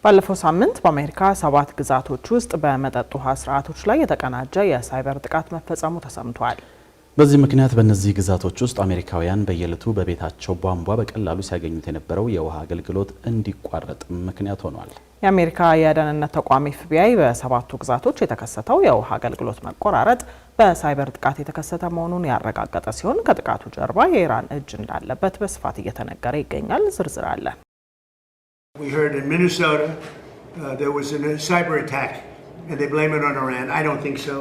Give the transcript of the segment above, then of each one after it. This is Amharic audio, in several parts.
ባለፈው ሳምንት በአሜሪካ 7 ግዛቶች ውስጥ በመጠጥ ውሃ ስርዓቶች ላይ የተቀናጀ የሳይበር ጥቃት መፈጸሙ ተሰምቷል። በዚህ ምክንያት በእነዚህ ግዛቶች ውስጥ አሜሪካውያን በየዕለቱ በቤታቸው ቧንቧ በቀላሉ ሲያገኙት የነበረው የውሃ አገልግሎት እንዲቋረጥ ምክንያት ሆኗል። የአሜሪካ የደህንነት ተቋም FBI በ7ቱ ግዛቶች የተከሰተው የውሃ አገልግሎት መቆራረጥ በሳይበር ጥቃት የተከሰተ መሆኑን ያረጋገጠ ሲሆን ከጥቃቱ ጀርባ የኢራን እጅ እንዳለበት በስፋት እየተነገረ ይገኛል። ዝርዝር አለ። We heard in Minnesota there was a cyber attack and they blame it on Iran. I don't think so.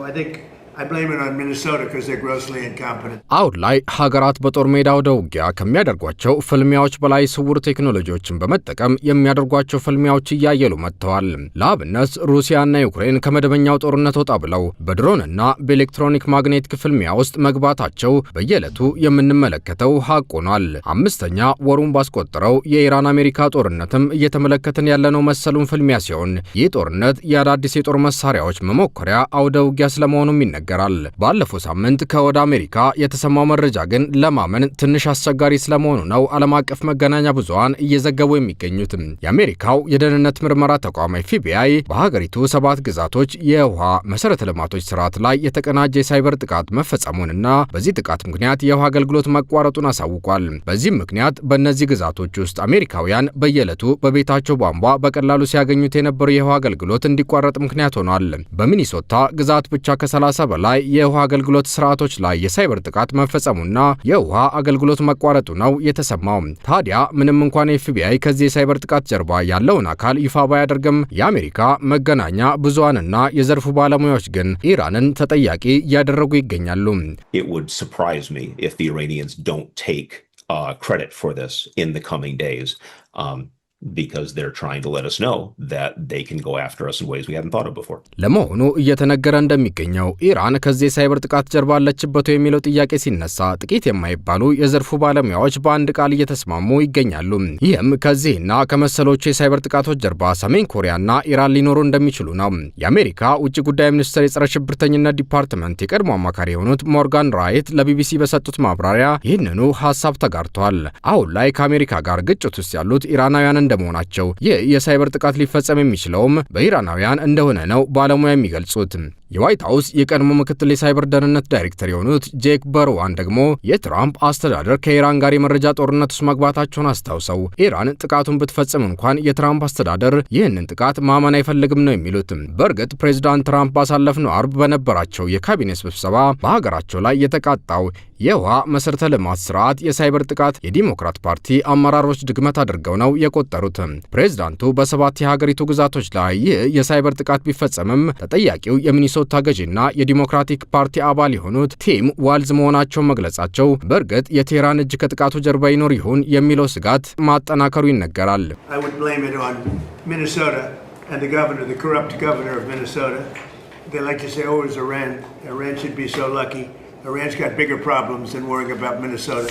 I blame it on Minnesota because they're grossly incompetent. አሁን ላይ ሀገራት በጦር ሜዳ ወደ ውጊያ ከሚያደርጓቸው ፍልሚያዎች በላይ ስውር ቴክኖሎጂዎችን በመጠቀም የሚያደርጓቸው ፍልሚያዎች እያየሉ መጥተዋል። ለአብነት ሩሲያና ዩክሬን ከመደበኛው ጦርነት ወጣ ብለው በድሮንና በኤሌክትሮኒክ ማግኔቲክ ፍልሚያ ውስጥ መግባታቸው በየዕለቱ የምንመለከተው ሀቅ ሆኗል። 5ኛ ወሩን ባስቆጠረው የኢራን አሜሪካ ጦርነትም እየተመለከትን ያለነው መሰሉን ፍልሚያ ሲሆን ይህ ጦርነት የአዳዲስ የጦር መሳሪያዎች መሞከሪያ አውደ ውጊያ ስለመሆኑም ይነገራል። ባለፈው ሳምንት ከወደ አሜሪካ የተሰማው መረጃ ግን ለማመን ትንሽ አስቸጋሪ ስለመሆኑ ነው ዓለም አቀፍ መገናኛ ብዙሃን እየዘገቡ የሚገኙት። የአሜሪካው የደህንነት ምርመራ ተቋም FBI በሀገሪቱ 7 ግዛቶች የውሃ መሰረተ ልማቶች ስርዓት ላይ የተቀናጀ የሳይበር ጥቃት መፈጸሙንና በዚህ ጥቃት ምክንያት የውሃ አገልግሎት መቋረጡን አሳውቋል። በዚህም ምክንያት በእነዚህ ግዛቶች ውስጥ አሜሪካውያን በየዕለቱ በቤታቸው ቧንቧ በቀላሉ ሲያገኙት የነበረው የውሃ አገልግሎት እንዲቋረጥ ምክንያት ሆኗል። በሚኒሶታ ግዛት ብቻ ከ30 በላይ የውሃ አገልግሎት ስርዓቶች ላይ የሳይበር ጥቃት መፈጸሙና የውሃ አገልግሎት መቋረጡ ነው የተሰማው። ታዲያ ምንም እንኳን FBI ከዚህ የሳይበር ጥቃት ጀርባ ያለውን አካል ይፋ ባያደርግም የአሜሪካ መገናኛ ብዙሃንና የዘርፉ ባለሙያዎች ግን ኢራንን ተጠያቂ እያደረጉ ይገኛሉ። It would surprise me if the Iranians don't take credit for this in the coming days. Because they're trying to let us know that they can go after us in ways we hadn't thought of before. ለመሆኑ እየተነገረ እንደሚገኘው ኢራን ከዚህ ሳይበር ጥቃት ጀርባ አለችበት የሚለው ጥያቄ ሲነሳ ጥቂት የማይባሉ የዘርፉ ባለሙያዎች በአንድ ቃል እየተስማሙ ይገኛሉ። ይህም ከዚህና ከመሰሎቹ የሳይበር ጥቃቶች ጀርባ ሰሜን ኮሪያና ኢራን ሊኖሩ እንደሚችሉ ነው። የአሜሪካ ውጭ ጉዳይ ሚኒስቴር የጸረ ሽብርተኝነት ዲፓርትመንት የቀድሞ አማካሪ የሆኑት ሞርጋን ራይት ለቢቢሲ በሰጡት ማብራሪያ ይህንኑ ሐሳብ ተጋርተዋል። አሁን ላይ ከአሜሪካ ጋር ግጭት ውስጥ ያሉት ኢራናውያን እንደመሆናቸው ይህ የሳይበር ጥቃት ሊፈጸም የሚችለውም በኢራናውያን እንደሆነ ነው ባለሙያ የሚገልጹት። የዋይት ሃውስ የቀድሞ ምክትል የሳይበር ደህንነት ዳይሬክተር የሆኑት ጄክ በርዋን ደግሞ የትራምፕ አስተዳደር ከኢራን ጋር የመረጃ ጦርነት ውስጥ መግባታቸውን አስታውሰው ኢራን ጥቃቱን ብትፈጽም እንኳን የትራምፕ አስተዳደር ይህንን ጥቃት ማመን አይፈልግም ነው የሚሉት። በእርግጥ ፕሬዚዳንት ትራምፕ ባሳለፍነው አርብ በነበራቸው የካቢኔ ስብሰባ በሀገራቸው ላይ የተቃጣው የውሃ መሰረተ ልማት ስርዓት የሳይበር ጥቃት የዲሞክራት ፓርቲ አመራሮች ድግመት አድርገው ነው የቆጠሩት። ፕሬዚዳንቱ በ7 የሀገሪቱ ግዛቶች ላይ ይህ የሳይበር ጥቃት ቢፈጸምም ተጠያቂው የሚኒሶታ ገዢና የዲሞክራቲክ ፓርቲ አባል የሆኑት ቲም ዋልዝ መሆናቸውን መግለጻቸው በእርግጥ የቴህራን እጅ ከጥቃቱ ጀርባ ይኖር ይሆን የሚለው ስጋት ማጠናከሩ ይነገራል። Iran's got bigger problems than worrying about Minnesota.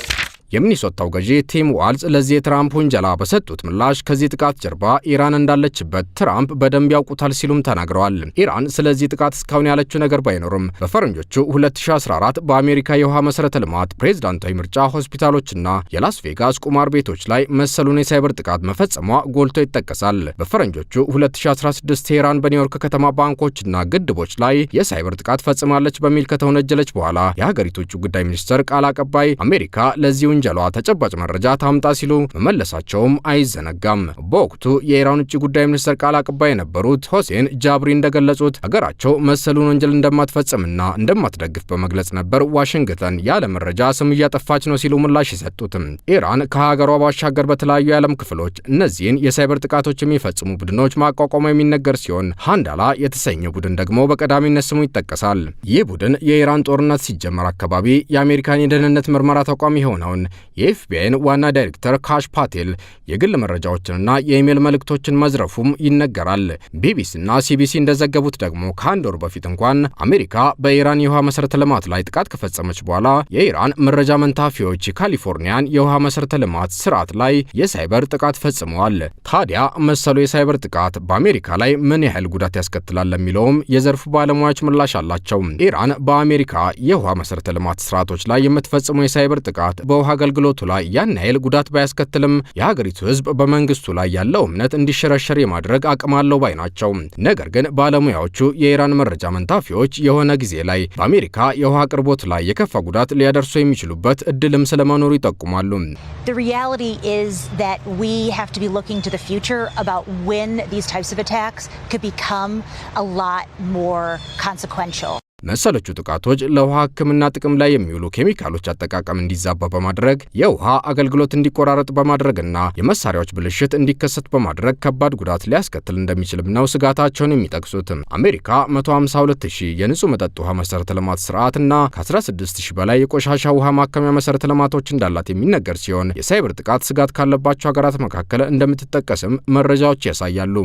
የሚኒሶታው ገዢ ቲም ዋልዝ ለዚህ የትራምፕ ውንጀላ በሰጡት ምላሽ ከዚህ ጥቃት ጀርባ ኢራን እንዳለችበት ትራምፕ በደንብ ያውቁታል ሲሉም ተናግረዋል። ኢራን ስለዚህ ጥቃት እስካሁን ያለችው ነገር ባይኖርም በፈረንጆቹ 2014 በአሜሪካ የውሃ መሰረተ ልማት ፕሬዝዳንታዊ ምርጫ ሆስፒታሎችና የላስ ቬጋስ ቁማር ቤቶች ላይ መሰሉን የሳይበር ጥቃት መፈጸሟ ጎልቶ ይጠቀሳል። በፈረንጆቹ 2016 ቴህራን በኒውዮርክ ከተማ ባንኮችና ግድቦች ላይ የሳይበር ጥቃት ፈጽማለች በሚል ከተወነጀለች በኋላ የሀገሪቱ ውጭ ጉዳይ ሚኒስትር ቃል አቀባይ አሜሪካ ለዚህ ወንጀሏ ተጨባጭ መረጃ ታምጣ ሲሉ መመለሳቸውም አይዘነጋም። በወቅቱ የኢራን ውጭ ጉዳይ ሚኒስትር ቃል አቀባይ የነበሩት ሆሴን ጃብሪ እንደገለጹት ሀገራቸው መሰሉን ወንጀል እንደማትፈጽምና እንደማትደግፍ በመግለጽ ነበር ዋሽንግተን ያለ መረጃ ስም እያጠፋች ነው ሲሉ ምላሽ የሰጡት። ኢራን ከሀገሯ ባሻገር በተለያዩ የዓለም ክፍሎች እነዚህን የሳይበር ጥቃቶች የሚፈጽሙ ቡድኖች ማቋቋሟ የሚነገር ሲሆን ሃንዳላ የተሰኘው ቡድን ደግሞ በቀዳሚነት ስሙ ይጠቀሳል። ይህ ቡድን የኢራን ጦርነት ሲጀመር አካባቢ የአሜሪካን የደህንነት ምርመራ ተቋም የሆነውን የኤፍቢአይን ዋና ዳይሬክተር ካሽ ፓቴል የግል መረጃዎችንና የኢሜል መልእክቶችን መዝረፉም ይነገራል። ቢቢሲና ሲቢሲ እንደዘገቡት ደግሞ ከአንድ ወር በፊት እንኳን አሜሪካ በኢራን የውሃ መሰረተ ልማት ላይ ጥቃት ከፈጸመች በኋላ የኢራን መረጃ መንታፊዎች የካሊፎርኒያን የውሃ መሰረተ ልማት ስርዓት ላይ የሳይበር ጥቃት ፈጽመዋል። ታዲያ መሰሉ የሳይበር ጥቃት በአሜሪካ ላይ ምን ያህል ጉዳት ያስከትላል ለሚለውም የዘርፉ ባለሙያዎች ምላሽ አላቸው። ኢራን በአሜሪካ የውሃ መሰረተ ልማት ስርዓቶች ላይ የምትፈጽመው የሳይበር ጥቃት በውሃ አገልግሎቱ ላይ ያን ያህል ጉዳት ባያስከትልም የሀገሪቱ ሕዝብ በመንግስቱ ላይ ያለው እምነት እንዲሸረሸር የማድረግ አቅም አለው ባይ ናቸው። ነገር ግን ባለሙያዎቹ የኢራን መረጃ መንታፊዎች የሆነ ጊዜ ላይ በአሜሪካ የውሃ አቅርቦት ላይ የከፋ ጉዳት ሊያደርሱ የሚችሉበት እድልም ስለመኖሩ ይጠቁማሉ። The reality is that we have to be looking to the future about when these types of attacks could become a lot more consequential. መሰሎቹ ጥቃቶች ለውሃ ሕክምና ጥቅም ላይ የሚውሉ ኬሚካሎች አጠቃቀም እንዲዛባ በማድረግ የውሃ አገልግሎት እንዲቆራረጥ በማድረግና የመሳሪያዎች ብልሽት እንዲከሰት በማድረግ ከባድ ጉዳት ሊያስከትል እንደሚችልም ነው ስጋታቸውን የሚጠቅሱት። አሜሪካ 152,000 የንጹህ መጠጥ ውሃ መሰረተ ልማት ስርዓትና ከ16,000 በላይ የቆሻሻ ውሃ ማከሚያ መሰረተ ልማቶች እንዳላት የሚነገር ሲሆን የሳይበር ጥቃት ስጋት ካለባቸው ሀገራት መካከል እንደምትጠቀስም መረጃዎች ያሳያሉ።